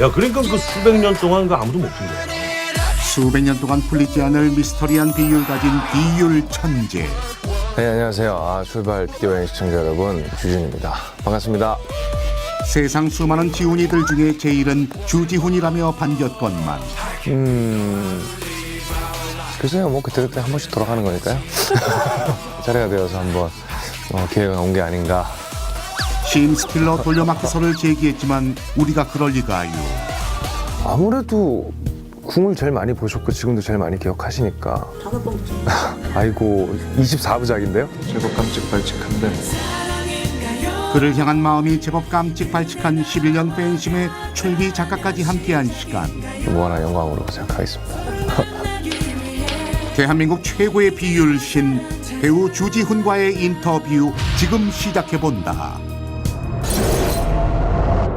야, 그러니까 그 수백 년 동안 그 아무도 못 푼 거야. 수백 년 동안 풀리지 않을 미스터리한 비율 가진 비율 천재. 네, 안녕하세요. 출발 비디오 여행 시청자 여러분, 주준입니다. 반갑습니다. 세상 수많은 지훈이들 중에 제일은 주지훈이라며 반겼건만. 글쎄요, 뭐 그때그때 한 번씩 돌아가는 거니까요. 차례가 되어서 한번 기회가 온 게 아닌가. 신 스틸러 돌려막기설을 제기했지만 우리가 그럴 리가요. 아무래도 궁을 제일 많이 보셨고 지금도 제일 많이 기억하시니까. 5번부터. 아이고, 24부작인데요? 제법 깜찍발칙한데. 그를 향한 마음이 제법 깜찍발칙한 11년 팬심의 최비 작가까지 함께한 시간. 무한한 영광으로 생각하겠습니다. 대한민국 최고의 비율신 배우 주지훈과의 인터뷰 지금 시작해본다.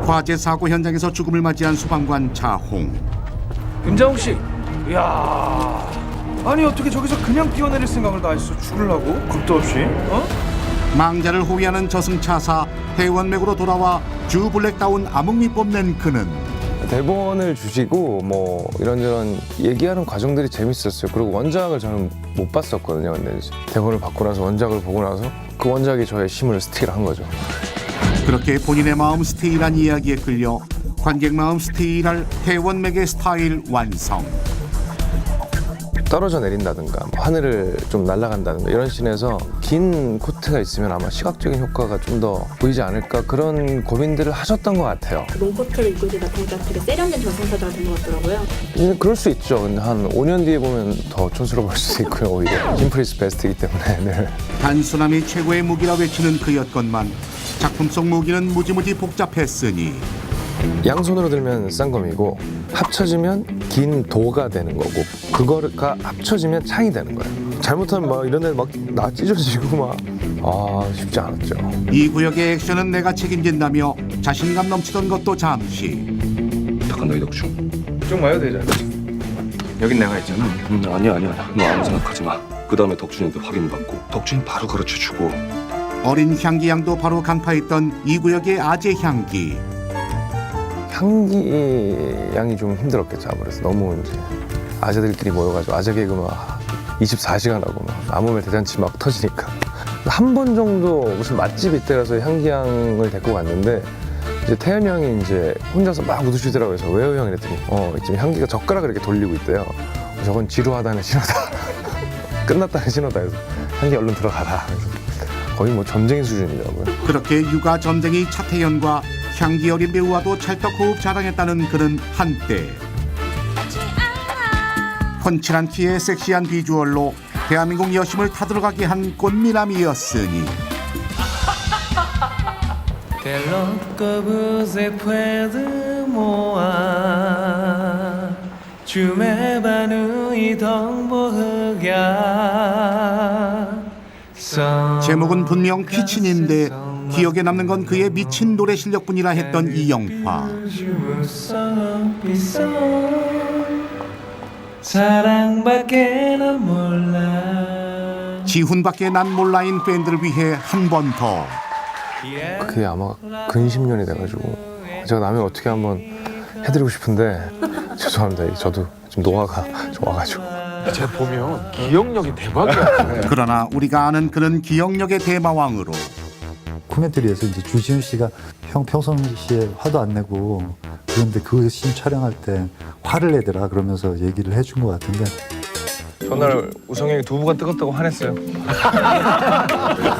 화재 사고 현장에서 죽음을 맞이한 소방관 차홍. 김장욱 씨, 이야, 아니 어떻게 저기서 그냥 뛰어내릴 생각을 다 했어? 죽으려고? 겁도 없이? 망자를 호위하는 저승차사 대원맥으로 돌아와 주 블랙다운 암흑미 뽐낸 그는 대본을 주시고 뭐 이런저런 얘기하는 과정들이 재밌었어요. 그리고 원작을 저는 못 봤었거든요. 근데 대본을 받고 나서 원작을 보고 나서 그 원작이 저의 힘을 스틸한 거죠. 그렇게 본인의 마음 스테이란 이야기에 끌려 관객 마음 스테이랄 태원 매개 스타일 완성. 떨어져 내린다든가 뭐 하늘을 좀 날아간다든가 이런 씬에서 긴 코트가 있으면 아마 시각적인 효과가 좀 더 보이지 않을까 그런 고민들을 하셨던 것 같아요. 롱코트를 입고 있다 보니까 되게 세련된 저승사자가 된 것 같더라고요. 그럴 수 있죠. 근데 한 5년 뒤에 보면 더 촌스러워 보일 수도 있고요. 오히려 심플 이즈 베스트이기 때문에 늘. 단순함이 최고의 무기라 외치는 그였건만 작품 속 무기는 무지무지 복잡했으니 양손으로 들면 쌍검이고 합쳐지면 긴 도가 되는 거고 그거가 합쳐지면 창이 되는 거예요. 잘못하면 막 이런 데 막 나 찢어지고 막 쉽지 않았죠. 이 구역의 액션은 내가 책임진다며 자신감 넘치던 것도 잠시. 잠깐 너희 덕중 좀 와야 되잖아. 여긴 내가 있잖아. 아니야 너 아무 생각하지 마. 그 다음에 덕준이한테 확인받고 덕준이 바로 가르쳐주고. 어린 향기 양도 바로 간파했던 이 구역의 아재 향기. 향기 양이 좀 힘들었겠죠. 아무래도 너무 이제 아재들끼리 모여가지고 아재 개그 막 24시간 하고 막 아무 말 대잔치 막 터지니까 한 번 정도 무슨 맛집 이때라서 향기 양을 데리고 갔는데 이제 태연이 형이 이제 혼자서 막 웃으시더라고요. 그래서 왜요 형 이랬더니 지금 향기가 젓가락을 이렇게 돌리고 있대요. 저건 지루하다는 신호다. 끝났다는 신호다. 그래서 향기 얼른 들어가라. 그래서 거의 뭐 전쟁의 수준이더라고요. 그렇게 육아 점쟁이 차태현과 향기 어린 배우와도 찰떡호흡 자랑했다는 그는 한때 훤칠한 키에 섹시한 비주얼로 대한민국 여심을 타들어가게 한 꽃미남이었으니 제목은 분명 키친인데 기억에 남는 건 그의 미친 노래 실력뿐이라 했던 이 영화. 사랑밖에 난 몰라. 지훈밖에 난 몰라인 팬들을 위해 한 번 더. 그게 아마 근심년이 돼가지고 제가 남의 어떻게 한번 해드리고 싶은데 죄송합니다. 저도 좀 노화가 좀 와가지고. 제가 보면 기억력이 대박이야. 그러나 우리가 아는 그런 기억력의 대마왕으로 코멘트리에서 이제 주지훈 씨가 형 평상시에 화도 안 내고 그런데 그 씬 촬영할 때 화를 내더라 그러면서 얘기를 해준 것 같은데 전날 우성이 형이 두부가 뜨겁다고 화냈어요.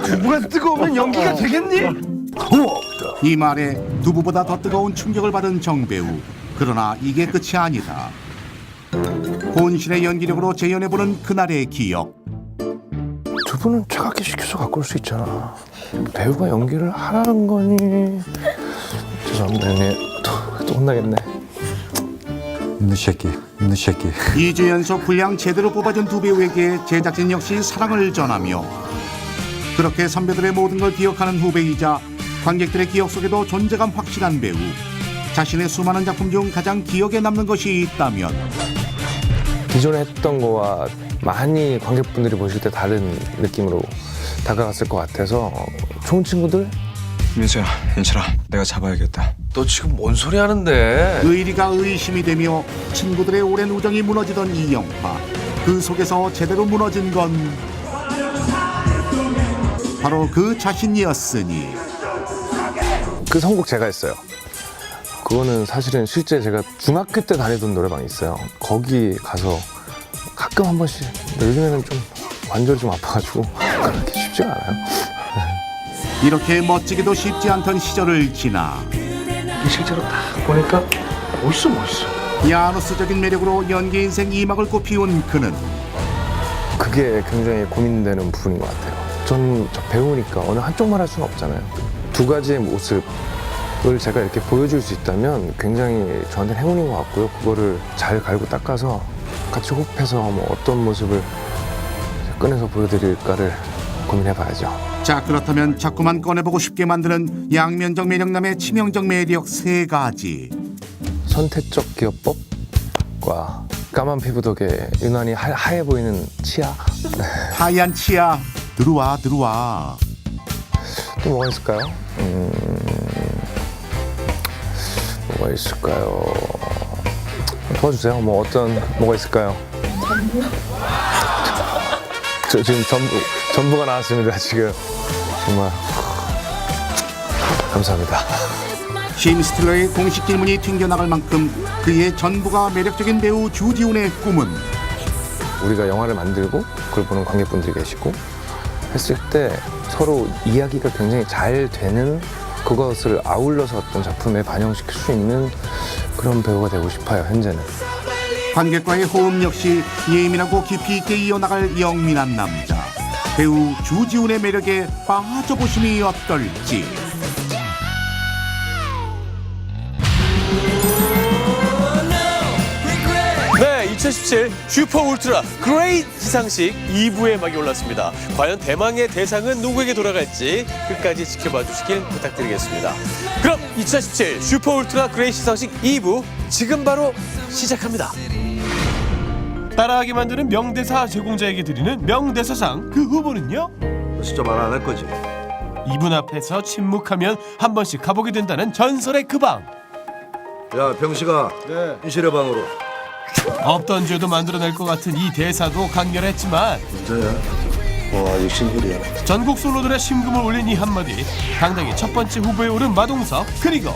두부가 뜨거우면 연기가 되겠니? 이 말에 두부보다 더 뜨거운 충격을 받은 정배우. 그러나 이게 끝이 아니다. 혼신의 연기력으로 재연해보는 그날의 기억. 두부는 차갑게 식혀서 갖고 올 수 있잖아. 배우가 연기를 하라는 거니. 죄송합니다 형님. 또 혼나겠네. 있는 새끼. 이 2주 연속 분량 제대로 뽑아준 두 배우에게 제작진 역시 사랑을 전하며 그렇게 선배들의 모든 걸 기억하는 후배이자 관객들의 기억 속에도 존재감 확실한 배우. 자신의 수많은 작품 중 가장 기억에 남는 것이 있다면 기존에 했던 거와 많이 관객분들이 보실 때 다른 느낌으로 다가갔을 것 같아서 좋은 친구들? 민수야, 인철아, 내가 잡아야겠다. 너 지금 뭔 소리 하는데? 의리가 의심이 되며 친구들의 오랜 우정이 무너지던 이 영화. 그 속에서 제대로 무너진 건 바로 그 자신이었으니. 그 선곡 제가 했어요. 그거는 사실은 실제 제가 중학교 때 다니던 노래방이 있어요. 거기 가서 가끔 한 번씩 요즘에는 좀 관절이 좀 아파가지고 그렇게 쉽지가 않아요. 이렇게 멋지기도 쉽지 않던 시절을 지나 실제로 딱 보니까 멋있어. 야노스적인 매력으로 연기 인생 2막을 꽃피운 그는 그게 굉장히 고민되는 부분인 것 같아요. 저는 배우니까 어느 한쪽만 할 수는 없잖아요. 두 가지의 모습을 제가 이렇게 보여줄 수 있다면 굉장히 저한테는 행운인 것 같고요. 그거를 잘 갈고 닦아서 같이 호흡해서 뭐 어떤 모습을 꺼내서 보여드릴까를 고민해봐야죠. 자, 그렇다면 자꾸만 꺼내보고 싶게 만드는 양면적 매력남의 치명적 매력 3가지. 선택적 기어법과 까만 피부 덕에 유난히 하얘 보이는 치아. 하얀 치아. 들어와. 또 뭐가 있을까요? 뭐가 있을까요? 도와주세요. 뭐가 있을까요? 저 지금 전부가 나왔습니다. 지금 정말 감사합니다. 심 스틸러의 공식 질문이 튕겨나갈 만큼 그의 전부가 매력적인 배우 주지훈의 꿈은 우리가 영화를 만들고 그걸 보는 관객분들이 계시고 했을 때 서로 이야기가 굉장히 잘 되는 그것을 아울러서 어떤 작품에 반영시킬 수 있는 그런 배우가 되고 싶어요, 현재는. 관객과의 호흡 역시 예민하고 깊이 있게 이어나갈 영민한 남자 배우 주지훈의 매력에 빠져보심이 어떨지. 네, 2017 슈퍼 울트라 그레이트 시상식 2부의 막이 올랐습니다. 과연 대망의 대상은 누구에게 돌아갈지 끝까지 지켜봐 주시길 부탁드리겠습니다. 그럼 2017 슈퍼 울트라 그레이트 시상식 2부 지금 바로 시작합니다. 따라하게 만드는 명대사 제공자에게 드리는 명대사상, 그 후보는요? 진짜 말 안 할 거지? 이분 앞에서 침묵하면 한 번씩 가보게 된다는 전설의 그 방. 야, 병식아. 네. 인실의 방으로. 없던 죄도 만들어낼 것 같은 이 대사도 강렬했지만 진짜야? 아직 싱글이야. 전국 솔로들의 심금을 울린 이 한마디, 당당히 첫 번째 후보에 오른 마동석, 그리고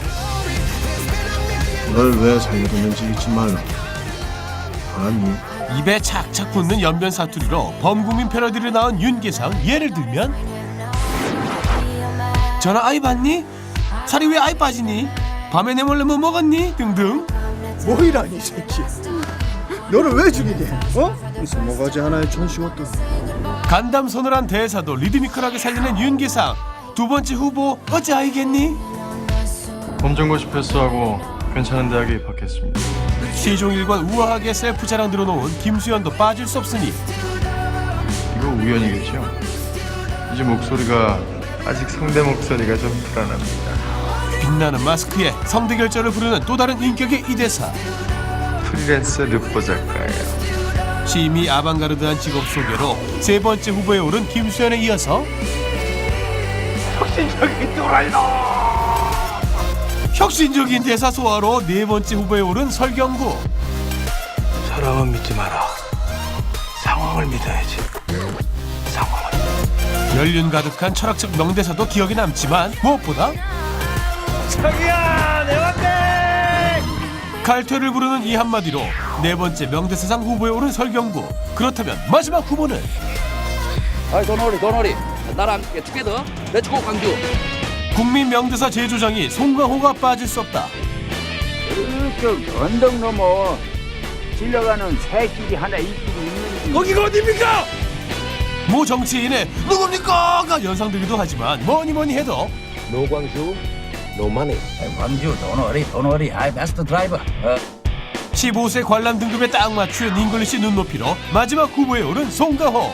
널 왜 살려뒀는지 잊지 말라. 알았니? 입에 착착 붙는 연변 사투리로 범국민 패러디를 낳은 윤계상. 예를 들면 전화 아이 봤니? 살이 왜 아이 빠지니? 밤에 내 몰래 뭐 먹었니? 등등. 뭐이라니 이 새끼. 너를 왜 죽이게? 어? 무슨 뭐가지 하나에 촌시웠다. 간담서늘한 대사도 리드미컬하게 살리는 윤계상. 두 번째 후보 어찌 알겠니? 검정고시 패스하고 괜찮은 대학에 입학했습니다. 시종일관 우아하게 셀프 자랑 들어놓은 김수현도 빠질 수 없으니 이거 우연이겠죠? 이제 목소리가 아직 상대 목소리가 좀 불안합니다. 빛나는 마스크에 성대결절을 부르는 또 다른 인격의 이 대사. 프리랜서 르포 작가예요. 심히 아방가르드한 직업 소개로 세 번째 후보에 오른 김수현에 이어서 혁신적인 또라이다. 혁신적인 대사 소화로 네 번째 후보에 오른 설경구. 사람은 믿지 마라. 상황을 믿어야지. 연륜 가득한 철학적 명대사도 기억에 남지만 무엇보다 자기야, 내 왔대. 칼퇴를 부르는 이 한마디로 네 번째 명대사상 후보에 오른 설경구. 그렇다면 마지막 후보는 도노리 나랑 투게더 렛츠고 광주. 국민 명대사 제조장이 송강호가 빠질 수 없다. 저 언덕 넘어 질러가는 새길이 하나 있긴 있는지. 거기가 어딥니까? 모 정치인의 누굽니까가 연상되기도 하지만 뭐니 해도 노광주 노마니. 광주 도노리 아이 베스트 드라이버. 15세 관람 등급에 딱 맞춘 잉글리시 눈높이로 마지막 후보에 오른 송강호.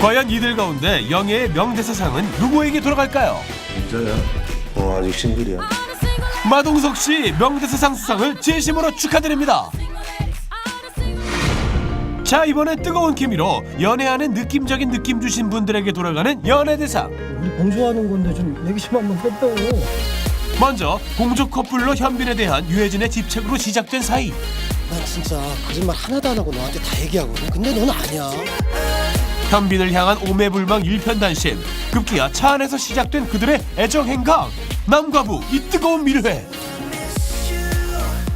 과연 이들 가운데 영예의 명대사상은 누구에게 돌아갈까요? 진짜야? 아직 싱글이야. 마동석 씨 명대사상 수상을 진심으로 축하드립니다. 자, 이번엔 뜨거운 케미로 연애하는 느낌적인 느낌 주신 분들에게 돌아가는 연애대상. 우리 봉조하는 건데 좀 얘기 좀 한번 했다고. 먼저 공조 커플로 현빈에 대한 유해진의 집착으로 시작된 사이. 난 진짜 거짓말 하나도 안 하고 너한테 다 얘기하거든. 근데 넌 아니야. 현빈을 향한 오매불망 일편단심. 급기야 차 안에서 시작된 그들의 애정 행강. 남과 부 이 뜨거운 밀회.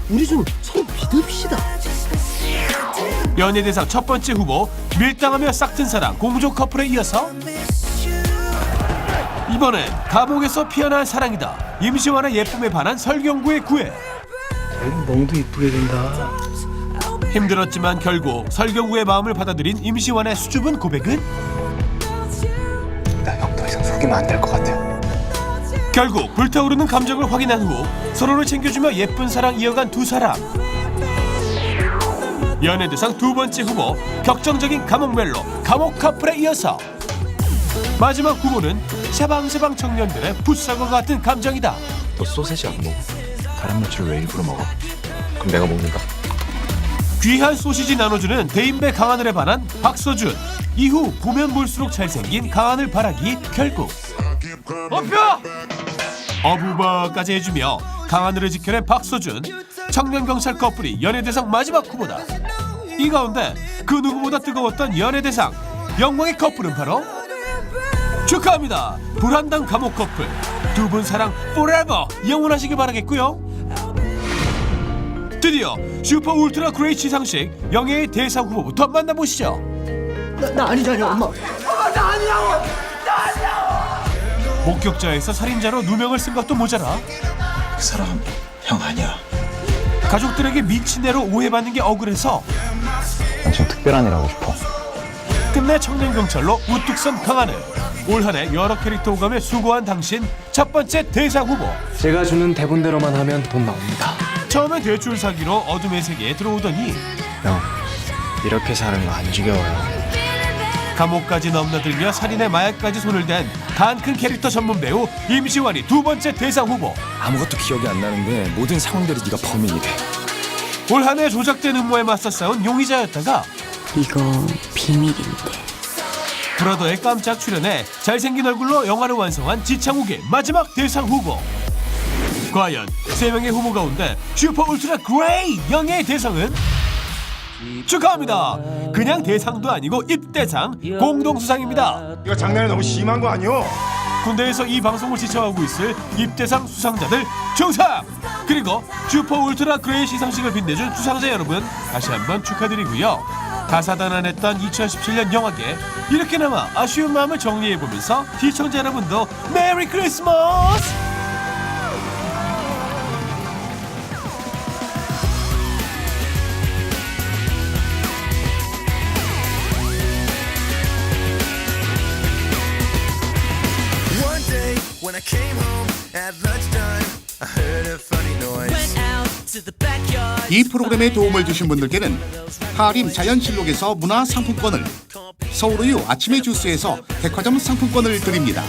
우리 좀 서로 믿읍시다. 연예대상 첫 번째 후보 밀당하며 싹튼 사랑 공조 커플에 이어서 이번엔 감옥에서 피어난 사랑이다. 임시완의 예쁨에 반한 설경구의 구애. 멍도 이쁘게 된다. 힘들었지만 결국 설경구의 마음을 받아들인 임시완의 수줍은 고백은 나 형 더 이상 속이면 안 될 것 같아. 결국 불타오르는 감정을 확인한 후 서로를 챙겨주며 예쁜 사랑 이어간 두 사람. 연예대상 두 번째 후보 격정적인 감옥 멜로 감옥 커플에 이어서 마지막 후보는 샤방샤방 청년들의 풋사과 같은 감정이다. 너 소세지 안 먹어? 다른 며칠을 왜 일부러 먹어? 그럼 내가 먹는다. 귀한 소시지 나눠주는 대인배 강하늘에 반한 박서준. 이후 보면 볼수록 잘생긴 강하늘 바라기. 결국 어부바까지 해주며 강하늘을 지켜낸 박서준. 청년경찰 커플이 연예대상 마지막 후보다. 이 가운데 그 누구보다 뜨거웠던 연예대상 영광의 커플은 바로 축하 축하합니다. 불한당 감옥 커플 두 분 사랑 forever 영원하시길 바라겠고요. 드디어 슈퍼 울트라 그레이 시상식 영예의 대상 후보부터 만나보시죠. 나 아니잖아, 엄마. 나 아니라고! 목격자에서 살인자로 누명을 쓴 것도 모자라 그 사람 형 아니야. 가족들에게 미친 애로 오해받는 게 억울해서 좀 특별한 일 하고 싶어. 끝내 청년경찰로 우뚝 선 강하늘. 올 한 해 여러 캐릭터 오감에 수고한 당신 첫 번째 대상 후보. 제가 주는 대본대로만 하면 돈 나옵니다. 처음엔 대출 사기로 어둠의 세계에 들어오더니 형, 이렇게 사는 거 안 지겨워요. 감옥까지 넘나들며 살인의 마약까지 손을 댄 단 큰 캐릭터 전문 배우 임시완이 두 번째 대상 후보. 아무것도 기억이 안 나는데 모든 상황대로 네가 범인이래. 올 한 해 조작된 음모에 맞서 싸운 용의자였다가 이거 비밀인데. 브라더의 깜짝 출연에 잘생긴 얼굴로 영화를 완성한 지창욱의 마지막 대상 후보. 과연 3명의 후보 가운데 슈퍼 울트라 그레이 영예의 대상은? 축하합니다. 그냥 대상도 아니고 입대상 공동수상입니다. 이거 장난이 너무 심한 거 아니오? 군대에서 이 방송을 시청하고 있을 입대상 수상자들 중상! 그리고 슈퍼 울트라 그레이 시상식을 빛내준 수상자 여러분 다시 한번 축하드리고요. 다사다난했던 2017년 영화계 이렇게나마 아쉬운 마음을 정리해보면서 시청자 여러분도 메리 크리스마스! When I came home at lunchtime, I heard a funny noise. Went out to the backyard. 이 프로그램에 도움을 주신 분들께는 하림 자연실록에서 문화상품권을, 서울우유 아침의 주스에서 백화점 상품권을 드립니다.